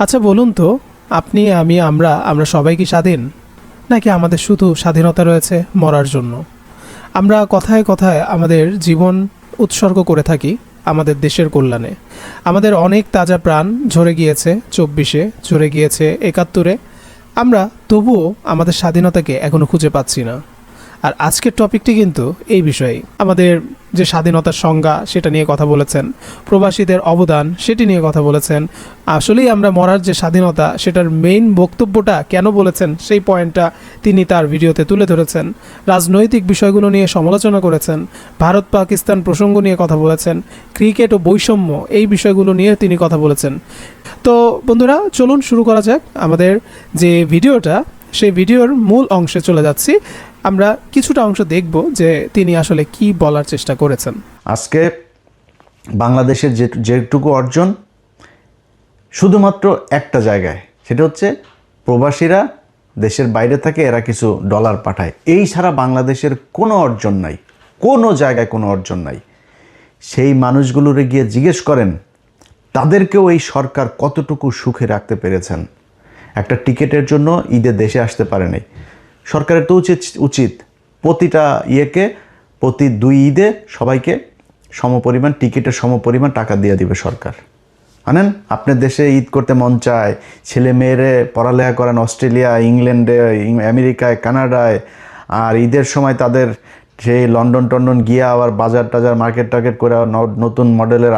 আচ্ছা বলুন তো, আপনি আমি আমরা আমরা সবাই কি স্বাধীন, নাকি আমাদের শুধু স্বাধীনতা রয়েছে মরার জন্য? আমরা কথায় কথায় আমাদের জীবন উৎসর্গ করে থাকি আমাদের দেশের কল্যাণে। আমাদের অনেক তাজা প্রাণ ঝরে গিয়েছে 24-এ, ঝরে গিয়েছে 71-এ। আমরা তবুও আমাদের স্বাধীনতাকে এখনও খুঁজে পাচ্ছি না। আর আজকের টপিকটি কিন্তু এই বিষয়েই। আমাদের যে স্বাধীনতার সংজ্ঞা সেটা নিয়ে কথা বলেছেন, প্রবাসীদের অবদান সেটি নিয়ে কথা বলেছেন। আসলেই আমরা মরার যে স্বাধীনতা সেটার মেইন বক্তব্যটা কেন বলেছেন সেই পয়েন্টটা তিনি তার ভিডিওতে তুলে ধরেছেন। রাজনৈতিক বিষয়গুলো নিয়ে সমালোচনা করেছেন, ভারত পাকিস্তান প্রসঙ্গ নিয়ে কথা বলেছেন, ক্রিকেট ও বৈষম্য এই বিষয়গুলো নিয়ে তিনি কথা বলেছেন। তো বন্ধুরা, চলুন শুরু করা যাক আমাদের যে ভিডিওটা। সেই ভিডিওর মূল অংশে চলে যাচ্ছি। আমরা কিছুটা অংশ দেখব যে তিনি আসলে কি বলার চেষ্টা করেছেন। আজকে বাংলাদেশের যেটুকু অর্জন শুধুমাত্র একটা জায়গায়, সেটা হচ্ছে প্রবাসীরা দেশের বাইরে থাকে, এরা কিছু ডলার পাঠায়। এই ছাড়া বাংলাদেশের কোনো অর্জন নাই, কোনো জায়গায় কোনো অর্জন নাই। সেই মানুষগুলোরে গিয়ে জিজ্ঞেস করেন তাদেরকেও এই সরকার কতটুকু সুখে রাখতে পেরেছেন। একটা টিকিটের জন্য ঈদে দেশে আসতে পারে নাই। সরকারের তো উচিত প্রতিটা প্রতি 2 ঈদে সবাইকে সমপরিমাণ টিকিটের সমপরিমাণ টাকা দিয়ে দিবে সরকার। আনেন, আপনার দেশে ঈদ করতে মন চায়, ছেলে মেয়েরে পড়ালেখা করেন অস্ট্রেলিয়া, ইংল্যান্ডে, আমেরিকায়, কানাডায়, আর ঈদের সময় তাদের সেই লন্ডন টন্ডন গিয়ে আবার বাজার টাজার মার্কেট টার্কেট করে নতুন মডেলের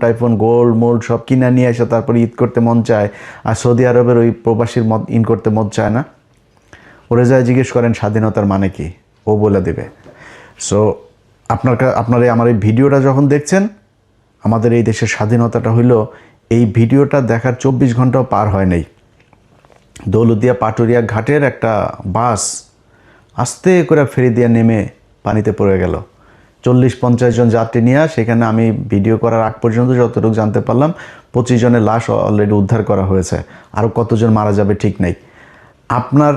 টাইফোন গোল্ড মোল্ড সব কিনে নিয়ে এসে তারপরে ঈদ করতে মন চায়। আর সৌদি আরবের ওই প্রবাসীর ঈদ করতে মন চায় না। ওরে যায় জিজ্ঞেস করেন স্বাধীনতার মানে কি, ও বলে দেবে। সো আপনারা আমার এই ভিডিওটা যখন দেখছেন, আমাদের এই দেশের স্বাধীনতাটা হইলো, এই ভিডিওটা দেখার 24 ঘন্টাও পার হয় নাই। দৌলতদিয়া পাটুরিয়া ঘাটের একটা বাস আস্তে করে ফেরি দিয়ে নেমে পানিতে পড়ে গেল। 40-50 জন যাত্রী নিয়ে সেখানে আমি ভিডিও করার আগ পর্যন্ত যতটুকু জানতে পারলাম 25 জনের লাশ অলরেডি উদ্ধার করা হয়েছে। আরও কতজন মারা যাবে ঠিক নেই। আপনার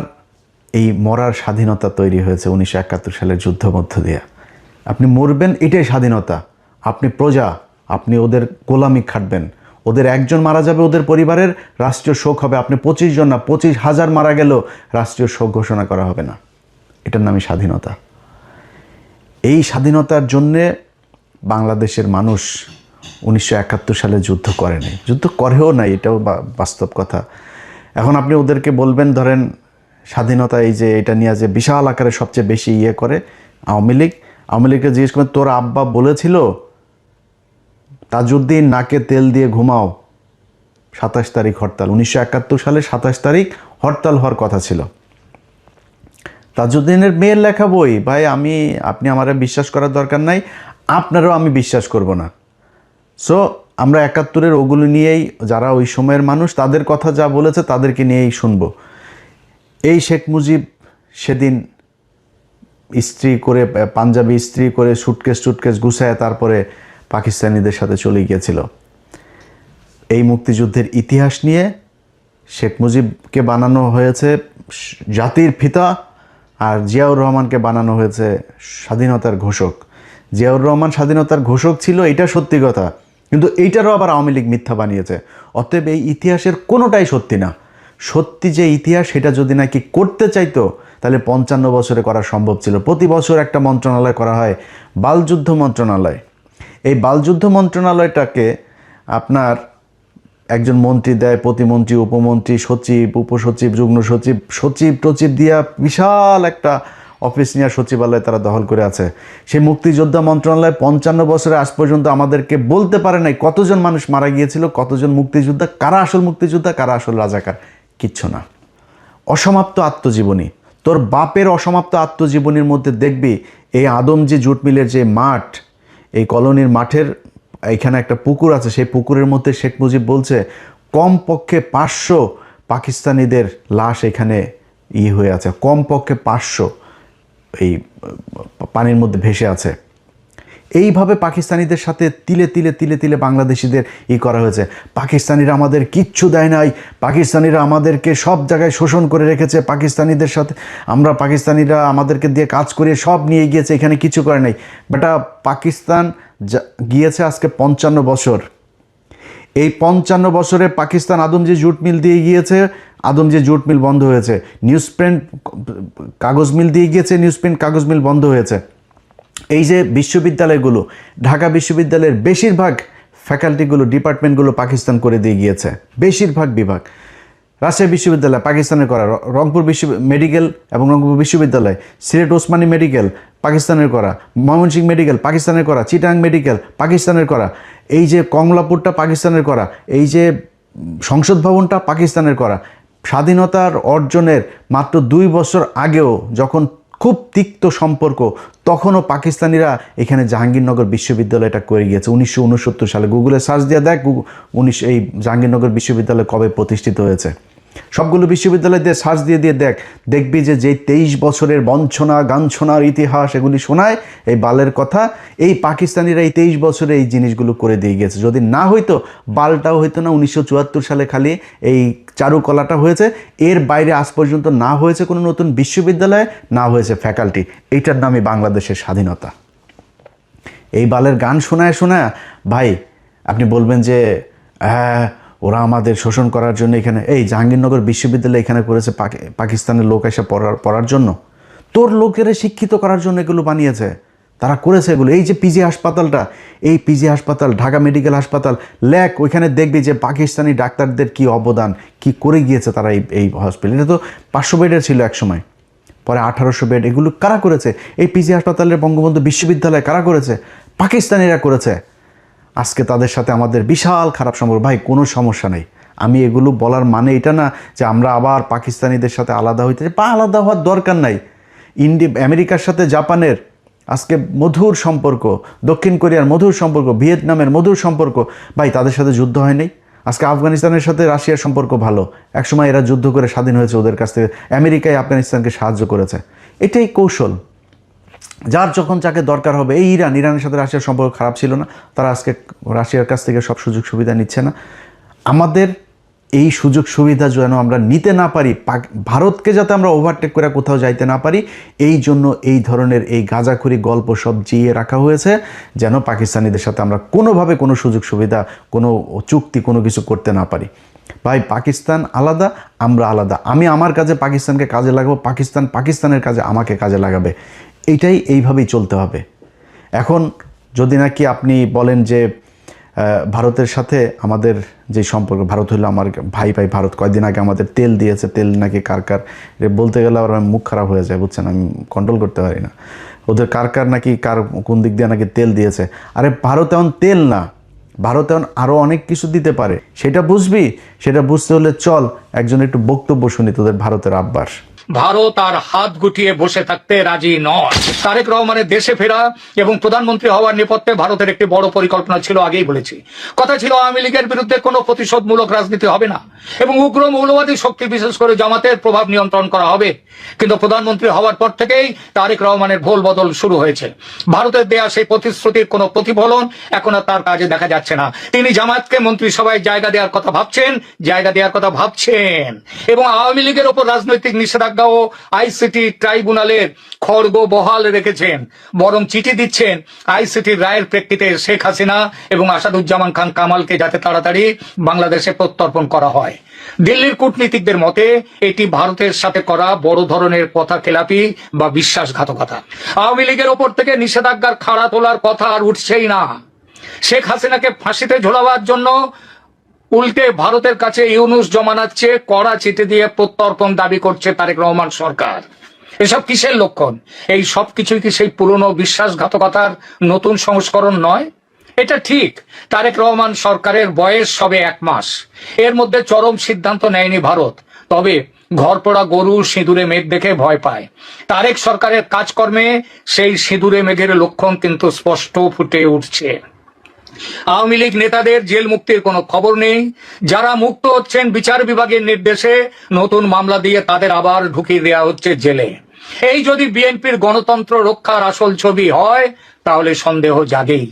এই মরার স্বাধীনতা তৈরি হয়েছে 1971 সালের যুদ্ধ মধ্য দিয়ে। আপনি মরবেন, এটাই স্বাধীনতা। আপনি প্রজা, আপনি ওদের গোলামি খাটবেন। ওদের একজন মারা যাবে, ওদের পরিবারের রাষ্ট্রীয় শোক হবে। আপনি 25 জন না, 25,000 মারা গেলেও রাষ্ট্রীয় শোক ঘোষণা করা হবে না। এটার নামই স্বাধীনতা। এই স্বাধীনতার জন্যে বাংলাদেশের মানুষ 1971 সালে যুদ্ধ করেনি, যুদ্ধ করেও নাই, এটাও বাস্তব কথা। এখন আপনি ওদেরকে বলবেন, ধরেন স্বাধীনতা এই যে এটা নিয়ে যে বিশাল আকারে সবচেয়ে বেশি করে আওয়ামী লীগকে জিজ্ঞেস করেন, তোর আব্বা বলেছিল তাজউদ্দিন নাকে তেল দিয়ে ঘুমাও, 27 তারিখ হরতাল। 1971 সালে 27 তারিখ হরতাল হওয়ার কথা ছিল। তাজউদ্দিনের মেয়ের লেখা বই, ভাই আপনি আমারে বিশ্বাস করার দরকার নাই, আপনারও আমি বিশ্বাস করব না। সো আমরা 71-এর ওগুলো নিয়েই, যারা ওই সময়ের মানুষ তাদের কথা যা বলেছে তাদেরকে নিয়েই শুনবো। এই শেখ মুজিব সেদিন ইস্ত্রি করে, পাঞ্জাবি ইস্ত্রি করে, সুটকেস গুছায় তারপরে পাকিস্তানিদের সাথে চলে গিয়েছিল। এই মুক্তিযুদ্ধের ইতিহাস নিয়ে শেখ মুজিবকে বানানো হয়েছে জাতির পিতা, আর জিয়াউর রহমানকে বানানো হয়েছে স্বাধীনতার ঘোষক। জিয়াউর রহমান স্বাধীনতার ঘোষক ছিল, এটা সত্যি কথা, কিন্তু এইটারও আবার আওয়ামী লীগ মিথ্যা বানিয়েছে। অতএব এই ইতিহাসের কোনোটাই সত্যি না। সত্যি যে ইতিহাস, সেটা যদি নাকি করতে চাইতো তাহলে 55 বছরে করা সম্ভব ছিল। প্রতি বছর একটা মন্ত্রণালয় করা হয়, বালযুদ্ধ মন্ত্রণালয়। এই বালযুদ্ধ মন্ত্রণালয়টাকে আপনার একজন মন্ত্রী দেয়, প্রতিমন্ত্রী, উপমন্ত্রী, সচিব, উপসচিব, যুগ্ম সচিব, সচিব দিয়া বিশাল একটা অফিস নিয়ে সচিবালয় তারা দখল করে আছে। সেই মুক্তিযোদ্ধা মন্ত্রণালয় 55 বছরে আজ পর্যন্ত আমাদেরকে বলতে পারে নাই কতজন মানুষ মারা গিয়েছিল, কতজন মুক্তিযোদ্ধা, কারা আসল মুক্তিযোদ্ধা, কারা আসল রাজাকার, কিচ্ছু না। অসমাপ্ত আত্মজীবনী, তোর বাপের অসমাপ্ত আত্মজীবনীর মধ্যে দেখবি এই আদমজি জুট মিলের যে মাঠ, এই কলোনির মাঠের এখানে একটা পুকুর আছে, সেই পুকুরের মধ্যে শেখ মুজিব বলছে কমপক্ষে 500 পাকিস্তানিদের লাশ এখানে হয়ে আছে, কমপক্ষে 500 এই পানির মধ্যে ভেসে আছে। এইভাবে পাকিস্তানিদের সাথে তিলে তিলে তিলে তিলে বাংলাদেশিদের করা হয়েছে। পাকিস্তানিরা আমাদের কিচ্ছু দেয় নাই, পাকিস্তানিরা আমাদেরকে সব জায়গায় শোষণ করে রেখেছে, পাকিস্তানিদের সাথে পাকিস্তানিরা আমাদেরকে দিয়ে কাজ করিয়ে সব নিয়ে গিয়েছে, এখানে কিছু করে নাই। বেটা, পাকিস্তান গিয়েছে আজকে 55 বছর। এই 55 বছরে পাকিস্তান আদমজি জুট মিল দিয়ে গিয়েছে, আদমজি জুট মিল বন্ধ হয়েছে। নিউজ প্রিন্ট কাগজ মিল দিয়ে গিয়েছে, নিউজ প্রিন্ট কাগজ মিল বন্ধ হয়েছে। এই যে বিশ্ববিদ্যালয়গুলো, ঢাকা বিশ্ববিদ্যালয়ের বেশিরভাগ ফ্যাকাল্টিগুলো, ডিপার্টমেন্টগুলো পাকিস্তান করে দিয়ে গিয়েছে, বেশিরভাগ বিভাগ। রাজশাহী বিশ্ববিদ্যালয় পাকিস্তানের করা, রংপুর মেডিকেল এবং রংপুর বিশ্ববিদ্যালয়, সিলেট ওসমানী মেডিকেল পাকিস্তানের করা, ময়মনসিংহ মেডিকেল পাকিস্তানের করা, চিটাং মেডিকেল পাকিস্তানের করা, এই যে কমলাপুরটা পাকিস্তানের করা, এই যে সংসদ ভবনটা পাকিস্তানের করা। স্বাধীনতার অর্জনের মাত্র 2 বছর আগেও যখন খুব তিক্ত সম্পর্ক, তখনও পাকিস্তানিরা এখানে জাহাঙ্গীরনগর বিশ্ববিদ্যালয়টা করে গিয়েছে 1969 সালে। গুগলে সার্চ দিয়ে দেখ এই জাহাঙ্গীরনগর বিশ্ববিদ্যালয় কবে প্রতিষ্ঠিত হয়েছে। সবগুলো বিশ্ববিদ্যালয় দিয়ে সার্চ দিয়ে দেখ, দেখবি যে 23 বছরের বঞ্চনা গাঞ্ছনার ইতিহাস এগুলি শোনায় এই বালের কথা। এই পাকিস্তানিরা এই 23 বছরে এই জিনিসগুলো করে দিয়ে গেছে। যদি না হইতো, বালটাও হইতো না। 1974 সালে খালি এই চারুকলাটা হয়েছে, এর বাইরে আজ পর্যন্ত না হয়েছে কোনো নতুন বিশ্ববিদ্যালয়, না হয়েছে ফ্যাকাল্টি। এইটার নামই বাংলাদেশের স্বাধীনতা। এই বালের গান শোনায় শোনায় ভাই আপনি বলবেন যে হ্যাঁ ওরা আমাদের শোষণ করার জন্য এখানে, এই জাহাঙ্গীরনগর বিশ্ববিদ্যালয় এখানে করেছে পাকিস্তানের লোক এসে পড়ার জন্য, তোর লোকেরা শিক্ষিত করার জন্য এগুলো বানিয়েছে, তারা করেছে এগুলো। এই যে পিজি হাসপাতালটা, এই পিজি হাসপাতাল, ঢাকা মেডিকেল হাসপাতাল, লেক, ওইখানে দেখবি যে পাকিস্তানি ডাক্তারদের কি অবদান, কি করে গিয়েছে তারা এই হসপিটাল। এটা তো 500 বেডের ছিল এক সময়, পরে 1800 বেড। এগুলো কারা করেছে? এই পিজি হাসপাতালের বঙ্গবন্ধু বিশ্ববিদ্যালয় কারা করেছে? পাকিস্তানিরা করেছে। আজকে তাদের সাথে আমাদের বিশাল খারাপ সম্পর্ক। ভাই কোনো সমস্যা নেই, আমি এগুলো বলার মানে এটা না যে আমরা আবার পাকিস্তানিদের সাথে আলাদা হইতে, বা আলাদা হওয়ার দরকার নাই। আমেরিকার সাথে জাপানের আজকে মধুর সম্পর্ক, দক্ষিণ কোরিয়ার মধুর সম্পর্ক, ভিয়েতনামের মধুর সম্পর্ক। ভাই তাদের সাথে যুদ্ধ হয় নাই। আজকে আফগানিস্তানের সাথে রাশিয়ার সম্পর্ক ভালো, একসময় এরা যুদ্ধ করে স্বাধীন হয়েছে ওদের কাছ থেকে। আমেরিকায় আফগানিস্তানকে সাহায্য করেছে, এটাই কৌশল। যার যখন যাকে দরকার হবে, এই ইরানের সাথে রাশিয়ার সম্পর্ক খারাপ ছিল না, তারা আজকে রাশিয়ার কাছ থেকে সব সুযোগ সুবিধা নিচ্ছে না। আমাদের এই সুযোগ সুবিধা যেন আমরা নিতে না পারি, ভারতকে যাতে আমরা ওভারটেক করে কোথাও যাইতে না পারি, এই জন্য এই ধরনের এই গাঁজাখুরি গল্প সব জিয়ে রাখা হয়েছে, যেন পাকিস্তানিদের সাথে আমরা কোনোভাবে কোনো সুযোগ সুবিধা, কোনো চুক্তি, কোনো কিছু করতে না পারি। ভাই পাকিস্তান আলাদা, আমরা আলাদা। আমি আমার কাজে পাকিস্তানকে কাজে লাগাবো, পাকিস্তান পাকিস্তানের কাজে আমাকে কাজে লাগাবে। এইভাবেই চলতে হবে। এখন যদি নাকি আপনি বলেন যে ভারতের সাথে আমাদের যে সম্পর্ক, ভারত হলো আমার ভাই, ভারত কয়েকদিন আগে আমাদের তেল দিয়েছে, তেল নাকি কার বলতে গেলে আবার মুখ খারাপ হয়ে যায়, বুঝছেন, আমি কন্ট্রোল করতে পারি না। ওদের কার নাকি কোন দিক দিয়ে নাকি তেল দিয়েছে। আরে ভারত এখন তেল না, ভারত এখন আরও অনেক কিছু দিতে পারে, সেটা বুঝবি। সেটা বুঝতে হলে চল একজন একটু বক্তব্য শুনি তোদের ভারতের আব্বাস। ভারত আর হাত গুটিয়ে বসে থাকতে রাজি নয়। তারেক রহমানের দেশে ফেরা এবং প্রধানমন্ত্রী হওয়ার নেপথ্যে ভারতের একটি বড় পরিকল্পনা ছিল, আগেই বলেছি। কথা ছিল আওয়ামী লীগের বিরুদ্ধে কোনো প্রতিশোধমূলক রাজনীতি হবে না এবং উগ্র মৌলবাদী শক্তি, বিশেষ করে জামাতের প্রভাব নিয়ন্ত্রণ করা হবে। কিন্তু প্রধানমন্ত্রী হওয়ার পর থেকেই তারেক রহমানের ভোল বদল শুরু হয়েছে। ভারতের দেয়া সেই প্রতিশ্রুতির কোনো প্রতিফলন এখন আর তার কাজে দেখা যাচ্ছে না। তিনি জামাতকে মন্ত্রিসভায় জায়গা দেওয়ার কথা ভাবছেন এবং আওয়ামী লীগের ওপর রাজনৈতিক নিষেধাজ্ঞা ও আইসিটি ট্রাইব্যুনালের খড়গ বহাল রেখেছেন। বরং চিঠি দিচ্ছেন আইসিটির রায়ের প্রেক্ষিতে শেখ হাসিনা এবং আসাদুজ্জামান খান কামালকে যাতে তাড়াতাড়ি বাংলাদেশে প্রত্যর্পণ করা হয়। দিল্লির কূটনীতিকদের মতে এটি ভারতের সাথে করা বড় ধরনের কথা খেলাপি বা বিশ্বাসঘাতকতা। আওয়ামী লীগের ওপর থেকে নিষেধাজ্ঞার খাড়া তোলার কথা আর উঠছেই না। শেখ হাসিনাকে ফাঁসিতে ঝোলাবার জন্য উল্টে ভারতের কাছে ইউনূস জমানাচ্ছে কড়া চিঠি দিয়ে প্রত্যর্পণ দাবি করছে তারেক রহমান সরকার। এসব কিসের লক্ষণ? এই সব কিছুই কি সেই পুরনো বিশ্বাসঘাতকতার নতুন সংস্করণ নয়? এটা ঠিক, তারেক রহমান সরকারের বয়স সবে 1 মাস। এর মধ্যে চরম সিদ্ধান্ত নেয়নি ভারত, তবে ঘরপোড়া গরু সিঁদুরে মেঘ দেখে ভয় পায়। তারেক সরকারের কাজকর্মে সেই সিঁদুরে মেঘের লক্ষণ কিন্তু স্পষ্ট ফুটে উঠছে। আওয়ামী লীগ নেতাদের জেল মুক্তির কোনো খবর নেই। যারা মুক্ত হচ্ছেন বিচার বিভাগের নির্দেশে নতুন মামলা দিয়ে তাদের আবার ঢুকিয়ে দেওয়া হচ্ছে জেলে। এই যদি বিএনপির গণতন্ত্র রক্ষার আসল ছবি হয় তাহলে সন্দেহ জাগেই।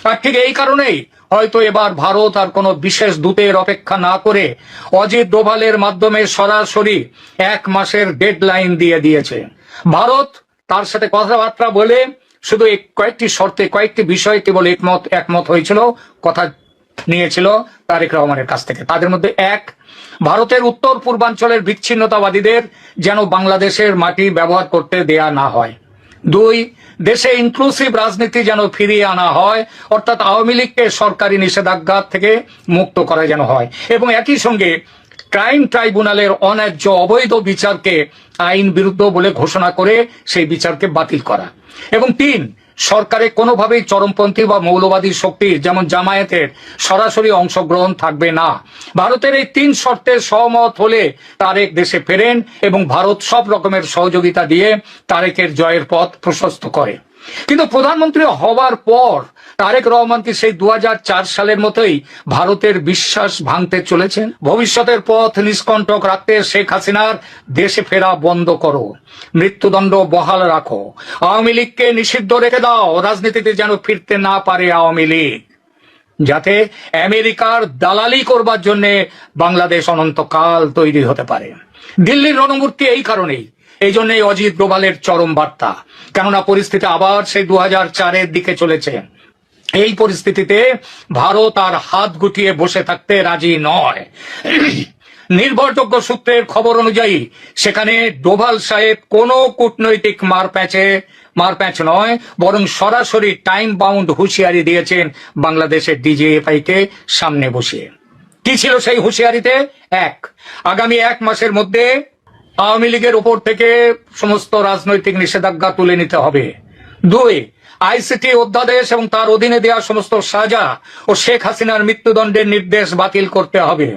আর ঠিক এই কারণেই হয়তো এবার ভারত আর কোনো বিশেষ দূতের অপেক্ষা না করে অজিত ডোভালের মাধ্যমে সরাসরি 1 মাসের ডেডলাইন দিয়ে দিয়েছে। ভারত তার সাথে কথাবার্তা বলে শুধু কয়েকটি শর্তে, কয়েকটি বিষয়ে কেবল একমত হয়েছিল। কথা নিয়েছিল তারেক রহমানের কাছ থেকে। তাদের মধ্যে এক, ভারতের উত্তর পূর্বাঞ্চলের বিচ্ছিন্নতাবাদীদের যেন বাংলাদেশের মাটি ব্যবহার করতে দেয়া না হয়। দুই, দেশে ইনক্লুসিভ রাজনীতি যেন ফিরিয়ে আনা হয়, অর্থাৎ আওয়ামী লীগকে সরকারি নিষেধাজ্ঞা থেকে মুক্ত করা যেন হয়, এবং একই সঙ্গে ক্রাইম ট্রাইব্যুনালের অন্যায্য অবৈধ বিচারকে আইন বিরুদ্ধ বলে ঘোষণা করে সেই বিচারকে বাতিল করা। এবং তিন, সরকারে কোনোভাবেই চরমপন্থী বা মৌলবাদী শক্তির যেমন জামায়াতের সরাসরি অংশগ্রহণ থাকবে না। ভারতের এই তিন শর্তে সহমত হলে তারেক দেশে ফেরেন এবং ভারত সব রকমের সহযোগিতা দিয়ে তারেকের জয়ের পথ প্রশস্ত করে। কিন্তু প্রধানমন্ত্রী হবার পর তারেক রহমান কি সেই 2004 সালের মতোই ভারতের বিশ্বাস ভাঙতে চলেছেন? ভবিষ্যতের পথ নিষ্কণ্টক রাখতে শেখ হাসিনার দেশে ফেরা বন্ধ করো, মৃত্যুদণ্ড বহাল রাখো, আওয়ামী লীগকে নিষিদ্ধ রেখে দাও, রাজনীতিতে যেন ফিরতে না পারে আওয়ামী লীগ, যাতে আমেরিকার দালালি করবার জন্য বাংলাদেশ অনন্তকাল তৈরি হতে পারে। দিল্লির রণমূর্তি এই কারণেই, এই জন্যই অজিত ডোভালের চরম বার্তা, কেননা পরিস্থিতি আবার সেই 2004-এর দিকে চলেছে। এই পরিস্থিতিতে ভারত আর হাত গুটিয়ে বসে থাকতে রাজি নয়। নির্ভরযোগ্য সূত্রের খবর অনুযায়ী সেখানে ডোভাল সাহেব কোনো কূটনৈতিক মারপ্যাচ নয়, বরং সরাসরি টাইম বাউন্ড হুঁশিয়ারি দিয়েছেন বাংলাদেশের ডিজিএফআই কে সামনে বসিয়ে। কি ছিল সেই হুঁশিয়ারিতে? এক, আগামী 1 মাসের মধ্যে আওয়ামী লীগের ওপর থেকে সমস্ত রাজনৈতিক নিষেধাজ্ঞা তুলে নিতে হবে। দুই, আইসিটি অধ্যাদেশ এবং তার অধীনে দেওয়া সমস্ত সাজা ও শেখ হাসিনার মৃত্যুদণ্ডের নির্দেশ বাতিল করতে হবে।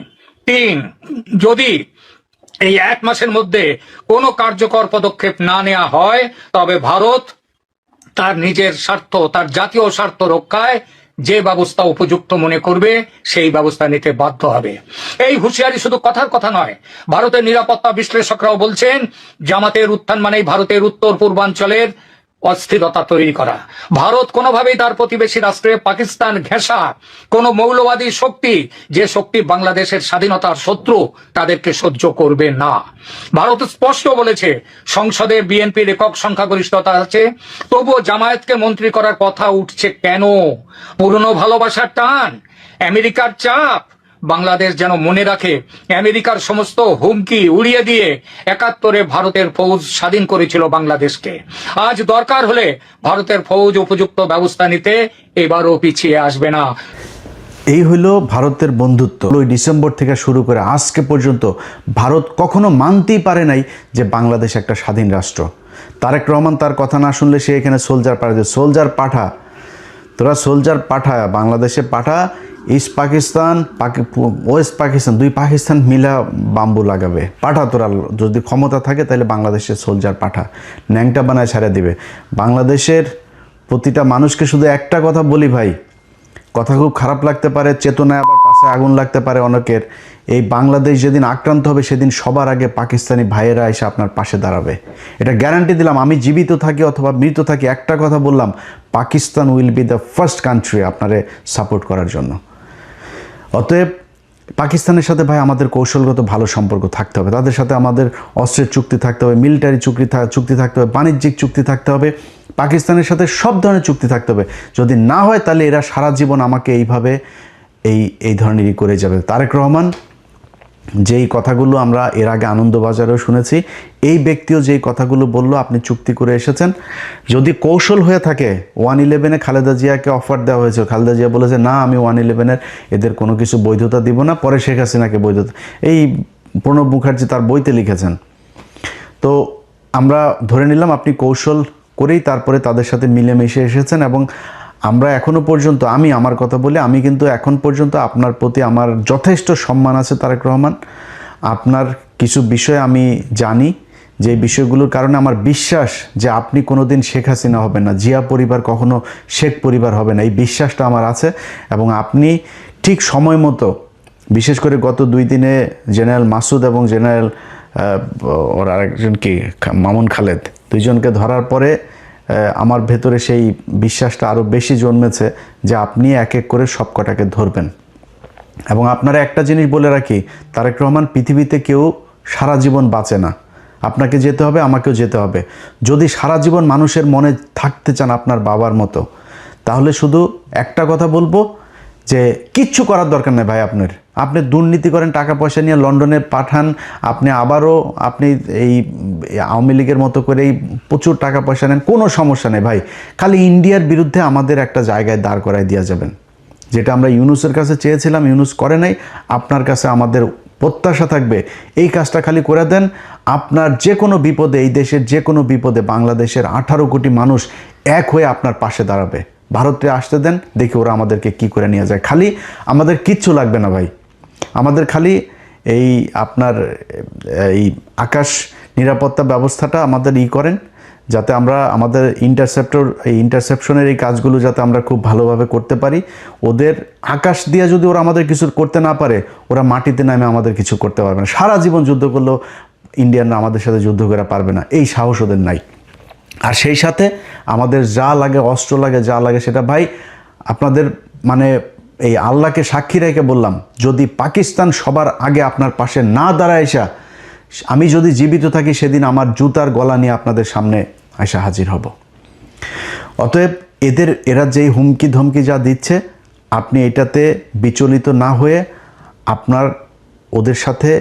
তিন, যদি এই 1 মাসের মধ্যে কোনো কার্যকর পদক্ষেপ না নেওয়া হয় তবে ভারত তার নিজের স্বার্থ, তার জাতীয় স্বার্থ রক্ষায় যে ব্যবস্থা উপযুক্ত মনে করবে সেই ব্যবস্থা নিতে বাধ্য হবে। এই হুঁশিয়ারি শুধু কথার কথা নয়, ভারতের নিরাপত্তা বিশ্লেষকরাও বলছেন জামাতের উত্থান মানেই ভারতের উত্তর পূর্বাঞ্চলের অস্থিরতা তৈরি করা। ভারত কোনোভাবেই তার প্রতিবেশী রাষ্ট্রে পাকিস্তান ঘেঁষা কোন মৌলবাদী শক্তি, যে শক্তি বাংলাদেশের স্বাধীনতার শত্রু, তাদেরকে সহ্য করবে না। ভারত স্পষ্ট বলেছে সংসদে বিএনপির একক সংখ্যাগরিষ্ঠতা আছে, তবুও জামায়াতকে মন্ত্রী করার কথা উঠছে কেন? পুরনো ভালোবাসার টান, আমেরিকার চাপ? বাংলাদেশ যেন মনে রাখে আমেরিকার সমস্ত হুমকি উড়িয়ে দিয়ে 71-এ ভারতের ফৌজ স্বাধীন করেছিল বাংলাদেশকে। আজ দরকার হলে ভারতের ফৌজ উপযুক্ত ব্যবস্থা নিতে এবারও পিছিয়ে আসবে না। এই হইল ভারতের বন্ধুত্ব। 8 ডিসেম্বর থেকে শুরু করে আজকে পর্যন্ত ভারত কখনো মানতেই পারে নাই যে বাংলাদেশ একটা স্বাধীন রাষ্ট্র। তারেক রহমান তার কথা না শুনলে সে এখানে সোলজার পাঠাবে। সোলজার পাঠা, তোরা সোলজার পাঠা, বাংলাদেশে পাঠা। ইস্ট পাকিস্তান, ওয়েস্ট পাকিস্তান, 2 পাকিস্তান মিলা বাম্বু লাগাবে। পাঠা তোরা, যদি ক্ষমতা থাকে তাহলে বাংলাদেশের সোলজার পাঠা, ন্যাংটা বানায় ছেড়ে দিবে। বাংলাদেশের প্রতিটা মানুষকে শুধু একটা কথা বলি ভাই, কথা খুব খারাপ লাগতে পারে, চেতনায় আবার পাশে আগুন লাগতে পারে অনেকের। এই বাংলাদেশ যেদিন আক্রান্ত হবে সেদিন সবার আগে পাকিস্তানি ভাইয়েরা এসে আপনার পাশে দাঁড়াবে, এটা গ্যারান্টি দিলাম। আমি জীবিত থাকি অথবা মৃত থাকি, একটা কথা বললাম, Pakistan will be the first country আপনারে সাপোর্ট করার জন্য। অতএব পাকিস্তানের সাথে ভাই আমাদের কৌশলগত ভালো সম্পর্ক থাকতে হবে, তাদের সাথে আমাদের অস্ত্রের চুক্তি থাকতে হবে, মিলিটারি চুক্তি থাকতে হবে, বাণিজ্যিক চুক্তি থাকতে হবে, পাকিস্তানের সাথে সব ধরনের চুক্তি থাকতে হবে। যদি না হয় তাহলে এরা সারা জীবন আমাকে এইভাবে এই ধরনেরই করে যাবে। তারেক রহমান যেই কথাগুলো আমরা এর আগে আনন্দবাজারেও শুনেছি, এই ব্যক্তিও যেই কথাগুলো বলল, আপনি চুক্তি করে এসেছেন, যদি কৌশল হয়ে থাকে, 111-এ খালেদা জিয়াকে অফার দেওয়া হয়েছে, খালেদা জিয়া বলেছে না আমি 111-এর এদের কোনো কিছু বৈধতা দিব না, পরে শেখ হাসিনাকে বৈধতা, এই প্রণব মুখার্জি তার বইতে লিখেছেন। তো আমরা ধরে নিলাম আপনি কৌশল করেই তারপরে তাদের সাথে মিলেমিশে এসেছেন, এবং আমরা এখনও পর্যন্ত, আমি আমার কথা বলি, আমি কিন্তু এখন পর্যন্ত আপনার প্রতি আমার যথেষ্ট সম্মান আছে তারেক রহমান। আপনার কিছু বিষয় আমি জানি, যে বিষয়গুলোর কারণে আমার বিশ্বাস যে আপনি কোনোদিন শেখ হাসিনা হবেন না, জিয়া পরিবার কখনো শেখ পরিবার হবে না, এই বিশ্বাসটা আমার আছে। এবং আপনি ঠিক সময় মতো, বিশেষ করে গত 2 দিনে জেনারেল মাসুদ এবং জেনারেল ওর আরেকজন কি মামুন খালেদ, 2 জনকে ধরার পরে আমার ভেতরে সেই বিশ্বাসটা আরও বেশি জন্মেছে যে আপনি এক এক করে সব কটাকে ধরবেন। এবং আপনারা একটা জিনিস বলে রাখি, তারেক রহমান, পৃথিবীতে কেউ সারা জীবন বাঁচে না, আপনাকে যেতে হবে, আমাকেও যেতে হবে। যদি সারা জীবন মানুষের মনে থাকতে চান আপনার বাবার মতো, তাহলে শুধু একটা কথা বলবো যে কিচ্ছু করার দরকার নেই ভাই। আপনি দুর্নীতি করেন, টাকা পয়সা নিয়ে লন্ডনে পাঠান, আপনি আবারও এই আওয়ামী লীগের মতো করেই প্রচুর টাকা পয়সা নেন, কোনো সমস্যা নেই ভাই। খালি ইন্ডিয়ার বিরুদ্ধে আমাদের একটা জায়গায় দাঁড় করায় দিয়ে যাবেন, যেটা আমরা ইউনূসের কাছে চেয়েছিলাম, ইউনূস করে নাই। আপনার কাছে আমাদের প্রত্যাশা থাকবে এই কাজটা খালি করে দেন। আপনার যে কোনো বিপদে, এই দেশের যে কোনো বিপদে বাংলাদেশের 18 কোটি মানুষ এক হয়ে আপনার পাশে দাঁড়াবে। ভারতে আসতে দেন, দেখি ওরা আমাদেরকে কি করে নিয়ে যায়। খালি আমাদের কিচ্ছু লাগবে না ভাই, আমাদের খালি এই আপনার এই আকাশ নিরাপত্তা ব্যবস্থাটা আমাদের করেন, যাতে আমরা আমাদের ইন্টারসেপশনের এই কাজগুলো যাতে আমরা খুব ভালোভাবে করতে পারি। ওদের আকাশ দিয়ে যদি ওরা আমাদের কিছু করতে না পারে, ওরা মাটিতে নামে আমাদের কিছু করতে পারবে না। সারা জীবন যুদ্ধ করলেও ইন্ডিয়ানরা আমাদের সাথে যুদ্ধ করে পারবে না, এই সাহস ওদের নাই। আর সেই সাথে আমাদের যা লাগে, অস্ত্র লাগে, যা লাগে সেটা ভাই আপনাদের মানে এই আল্লাহকে সাক্ষী রেখে বললাম, যদি পাকিস্তান সবার আগে আপনার পাশে না দাঁড়ায় এসা, আমি যদি জীবিত থাকি সেদিন আমার জুতার গলা নিয়ে আপনাদের সামনে এসে হাজির হব। অতএব এরা যেই হুমকি ধমকি যা দিচ্ছে, আপনি এটাতে বিচলিত না হয়ে ওদের সাথে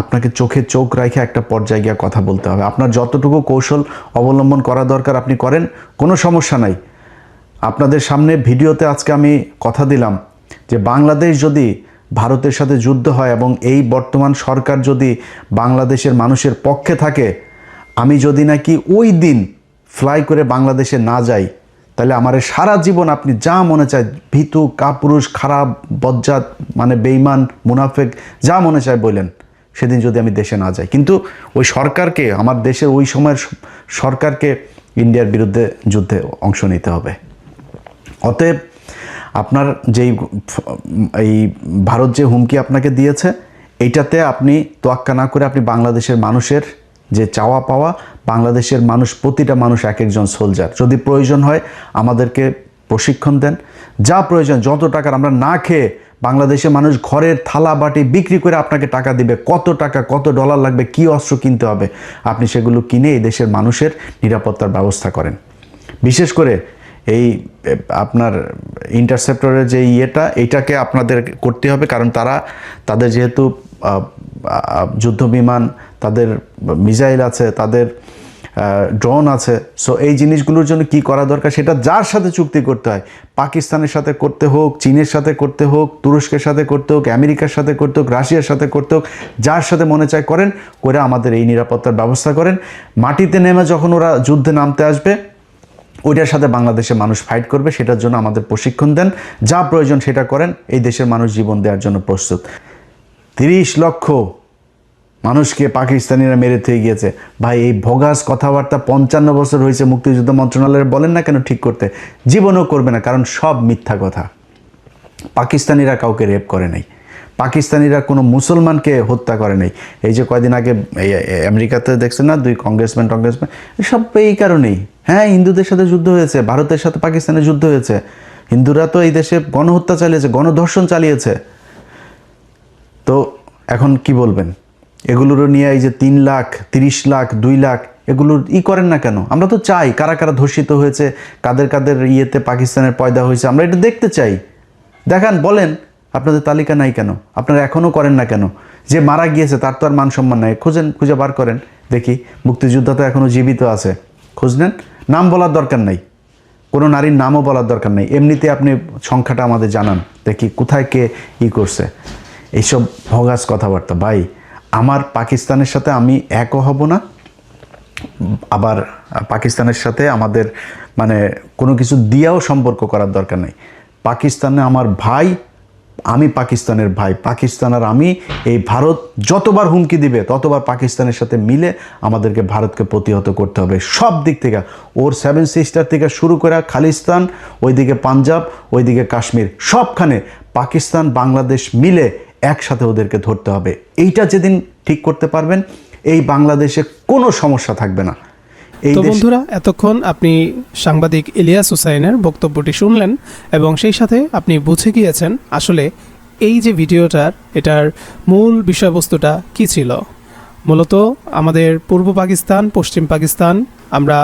আপনাকে চোখে চোখ রেখে একটা পর্যায়ে গিয়ে কথা বলতে হবে। আপনার যতটুকু কৌশল অবলম্বন করা দরকার আপনি করেন, কোনো সমস্যা নাই। আপনাদের সামনে ভিডিওতে আজকে আমি কথা দিলাম যে বাংলাদেশ যদি ভারতের সাথে যুদ্ধ হয় এবং এই বর্তমান সরকার যদি বাংলাদেশের মানুষের পক্ষে থাকে, আমি যদি নাকি ওই দিন ফ্লাই করে বাংলাদেশে না যাই, তাহলে আমার সারা জীবন আপনি যা মনে চায়, ভীতু, কাপুরুষ, খারাপ, বজ্জাত, মানে বেঈমান, মুনাফেক, যা মনে চায় বলেন, সেদিন যদি আমি দেশে না যাই। কিন্তু ওই সরকারকে, আমার দেশের ওই সময়ের সরকারকে ইন্ডিয়ার বিরুদ্ধে যুদ্ধে অংশ নিতে হবে। অতএব আপনার এই ভারত যে হুমকি আপনাকে দিয়েছে, এইটাতে আপনি তোয়াক্কা না করে আপনি বাংলাদেশের মানুষের যে চাওয়া পাওয়া, বাংলাদেশের মানুষ, প্রতিটা মানুষ এক একজন সোলজার, যদি প্রয়োজন হয় আমাদেরকে প্রশিক্ষণ দেন, যা প্রয়োজন, যত টাকার, আমরা না খেয়ে বাংলাদেশের মানুষ ঘরের থালা বাটি বিক্রি করে আপনাকে টাকা দিবে, কত টাকা, কত ডলার লাগবে, কি অস্ত্র কিনতে হবে, আপনি সেগুলো কিনে এই দেশের মানুষের নিরাপত্তার ব্যবস্থা করেন। বিশেষ করে এই আপনার ইন্টারসেপ্টরের যে এইটাকে আপনাদের করতে হবে, কারণ তাদের যেহেতু যুদ্ধ বিমান, তাদের মিসাইল আছে, তাদের ড্রোন আছে, সো এই জিনিসগুলোর জন্য কি করা দরকার সেটা যার সাথে চুক্তি করতে হয়, পাকিস্তানের সাথে করতে হোক, চীনের সাথে করতে হোক, তুরস্কের সাথে করতে হোক, আমেরিকার সাথে করতে হোক, রাশিয়ার সাথে করতে হোক, যার সাথে মনে চায় করেন, করে আমাদের এই নিরাপত্তার ব্যবস্থা করেন। মাটিতে নেমে যখন ওরা যুদ্ধে নামতে আসবে, ওইটার সাথে বাংলাদেশের মানুষ ফাইট করবে, সেটার জন্য আমাদের প্রশিক্ষণ দেন, যা প্রয়োজন সেটা করেন। এই দেশের মানুষ জীবন দেওয়ার জন্য প্রস্তুত। 30 লক্ষ মানুষকে পাকিস্তানিরা মেরে থয়ে গিয়েছে ভাই। এই ভগাস কথাবার্তা 55 বছর হয়েছে মুক্তিযুদ্ধ মন্ত্রণালয়ের, বলেন না কেন ঠিক করতে, জীবনও করবে না, কারণ সব মিথ্যা কথা। পাকিস্তানিরা কাউকে রেপ করে নাই, পাকিস্তানিরা কোনো মুসলমানকে হত্যা করে নাই। এই যে কয়দিন আগে আমেরিকাতে দেখছেন না 2 কংগ্রেসম্যান সব এই কারণেই। হ্যাঁ, হিন্দুদের সাথে যুদ্ধ হয়েছে, ভারতের সাথে পাকিস্তানের যুদ্ধ হয়েছে, হিন্দুরা তো এই দেশে গণহত্যা চালিয়েছে, গণধর্ষণ চালিয়েছে। তো এখন কি বলবেন? এগুলোরও নিয়ে এই যে 3 লাখ, 30 লাখ, 2 লাখ, এগুলোর করেন না কেন? আমরা তো চাই কারা কারা ধর্ষিত হয়েছে, কাদের কাদের পাকিস্তানের পয়দা হয়েছে, আমরা এটা দেখতে চাই। দেখান, বলেন, আপনাদের তালিকা নাই কেন? আপনারা এখনও করেন না কেন? যে মারা গিয়েছে তার তো আর মান সম্মান নাই, খুঁজে বার করেন দেখি। মুক্তিযোদ্ধা তো এখনও জীবিত আছে, খোঁজ নেন। নাম বলার দরকার নাই, কোনো নারীর নামও বলার দরকার নেই, এমনিতে আপনি সংখ্যাটা আমাদের জানান, দেখি কোথায় কে করছে এইসব ভগাস কথাবার্তা। ভাই, আমার পাকিস্তানের সাথে আমি একও হব না, আবার পাকিস্তানের সাথে আমাদের মানে কোনো কিছু দিয়েও সম্পর্ক করার দরকার নেই। পাকিস্তানে আমার ভাই, আমি পাকিস্তানের ভাই, পাকিস্তান আর আমি, এই ভারত যতবার হুমকি দিবে ততবার পাকিস্তানের সাথে মিলে আমাদেরকে ভারতকে প্রতিহত করতে হবে সব দিক থেকে। ওর 7 সিস্টার থেকে শুরু করে খালিস্তান, ওইদিকে পাঞ্জাব, ওইদিকে কাশ্মীর, সবখানে পাকিস্তান বাংলাদেশ মিলে একসাথে ওদেরকে ধরতে হবে। এইটা যেদিন ঠিক করতে পারবেন, এই বাংলাদেশে কোনো সমস্যা থাকবে না। তো বন্ধুরা, এতক্ষণ আপনি সাংবাদিক ইলিয়াস হুসাইনের বক্তব্যটি শুনলেন এবং সেই সাথে আপনি বুঝে গিয়েছেন আসলে এই যে এটার মূল বিষয়বস্তুটা কি ছিল। মূলত আমাদের পূর্ব পাকিস্তান, পশ্চিম পাকিস্তান, আমরা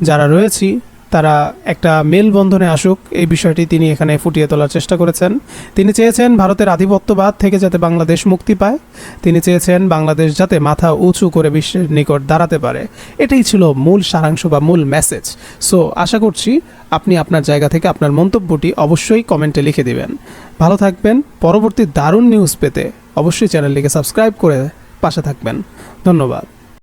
যারা রয়েছি তারা একটা মেলবন্ধনে আসুক, এই বিষয়টি তিনি এখানে ফুটিয়ে তোলার চেষ্টা করেছেন। তিনি চেয়েছেন ভারতের আধিপত্যবাদ থেকে যাতে বাংলাদেশ মুক্তি পায়, তিনি চেয়েছেন বাংলাদেশ যাতে মাথা উঁচু করে বিশ্বের নিকট দাঁড়াতে পারে। এটাই ছিল মূল সারাংশ বা মূল মেসেজ। সো আশা করছি আপনি আপনার জায়গা থেকে আপনার মন্তব্যটি অবশ্যই কমেন্টে লিখে দিবেন। ভালো থাকবেন। পরবর্তী দারুণ নিউজ পেতে অবশ্যই চ্যানেলটিকে সাবস্ক্রাইব করে পাশে থাকবেন। ধন্যবাদ।